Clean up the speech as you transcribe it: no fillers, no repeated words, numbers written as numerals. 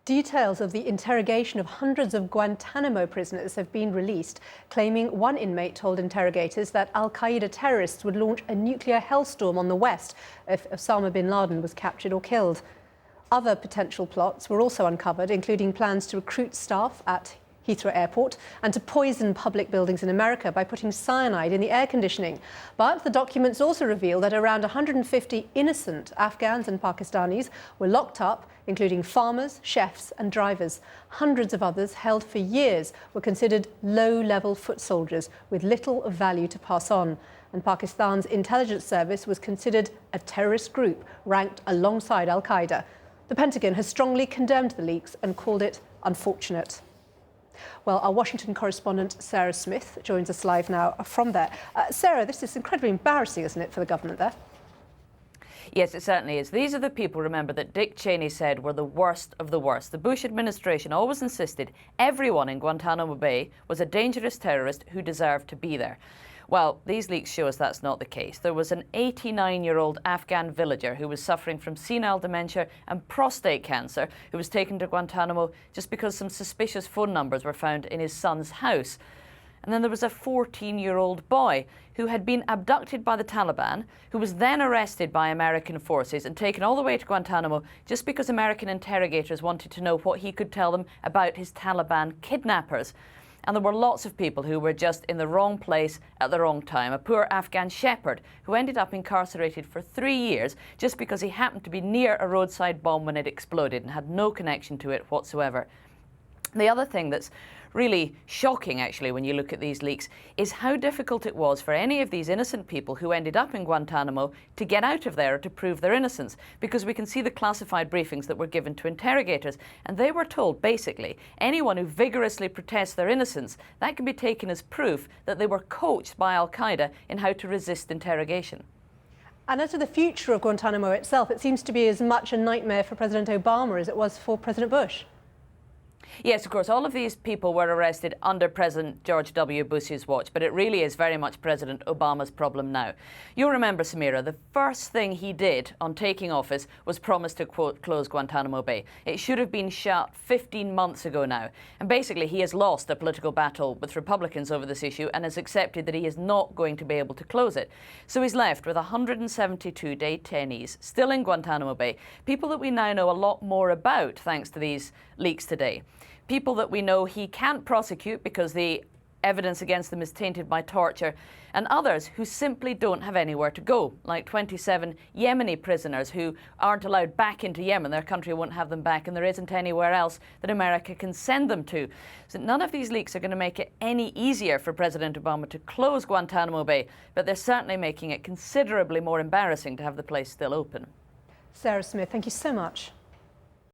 Details of the interrogation of hundreds of Guantanamo prisoners have been released, claiming one inmate told interrogators that al-Qaeda terrorists would launch a nuclear hellstorm on the West if Osama bin Laden was captured or killed. Other potential plots were also uncovered, including plans to recruit staff at Heathrow Airport and to poison public buildings in America by putting cyanide in the air conditioning. But the documents also reveal that around 150 innocent Afghans and Pakistanis were locked up, including farmers, chefs and drivers. Hundreds of others, held for years, were considered low-level foot soldiers with little of value to pass on. And Pakistan's intelligence service was considered a terrorist group ranked alongside al-Qaeda. The Pentagon has strongly condemned the leaks and called it unfortunate. Well, our Washington correspondent, Sarah Smith, joins us live now from there. Sarah, this is incredibly embarrassing, isn't it, for the government there? Yes, it certainly is. These are the people, remember, that Dick Cheney said were the worst of the worst. The Bush administration always insisted everyone in Guantanamo Bay was a dangerous terrorist who deserved to be there. Well, these leaks show us that's not the case. There was an 89-year-old Afghan villager who was suffering from senile dementia and prostate cancer who was taken to Guantanamo just because some suspicious phone numbers were found in his son's house. And then there was a 14-year-old boy who had been abducted by the Taliban, who was then arrested by American forces and taken all the way to Guantanamo just because American interrogators wanted to know what he could tell them about his Taliban kidnappers. And there were lots of people who were just in the wrong place at the wrong time. A poor Afghan shepherd who ended up incarcerated for 3 years just because he happened to be near a roadside bomb when it exploded and had no connection to it whatsoever. The other thing that's really shocking, actually, when you look at these leaks, is how difficult it was for any of these innocent people who ended up in Guantanamo to get out of there or to prove their innocence, because we can see the classified briefings that were given to interrogators, and they were told, basically, anyone who vigorously protests their innocence, that can be taken as proof that they were coached by al-Qaeda in how to resist interrogation. And as to the future of Guantanamo itself, it seems to be as much a nightmare for President Obama as it was for President Bush. Yes, of course, all of these people were arrested under President George W. Bush's watch, but it really is very much President Obama's problem now. You'll remember, Samira, the first thing he did on taking office was promise to, quote, close Guantanamo Bay. It should have been shut 15 months ago now. And basically, he has lost a political battle with Republicans over this issue and has accepted that he is not going to be able to close it. So he's left with 172 detainees still in Guantanamo Bay, people that we now know a lot more about thanks to these leaks today. People that we know he can't prosecute because the evidence against them is tainted by torture, and others who simply don't have anywhere to go, like 27 Yemeni prisoners who aren't allowed back into Yemen. Their country won't have them back, and there isn't anywhere else that America can send them to. So none of these leaks are going to make it any easier for President Obama to close Guantanamo Bay, but they're certainly making it considerably more embarrassing to have the place still open. Sarah Smith, thank you so much.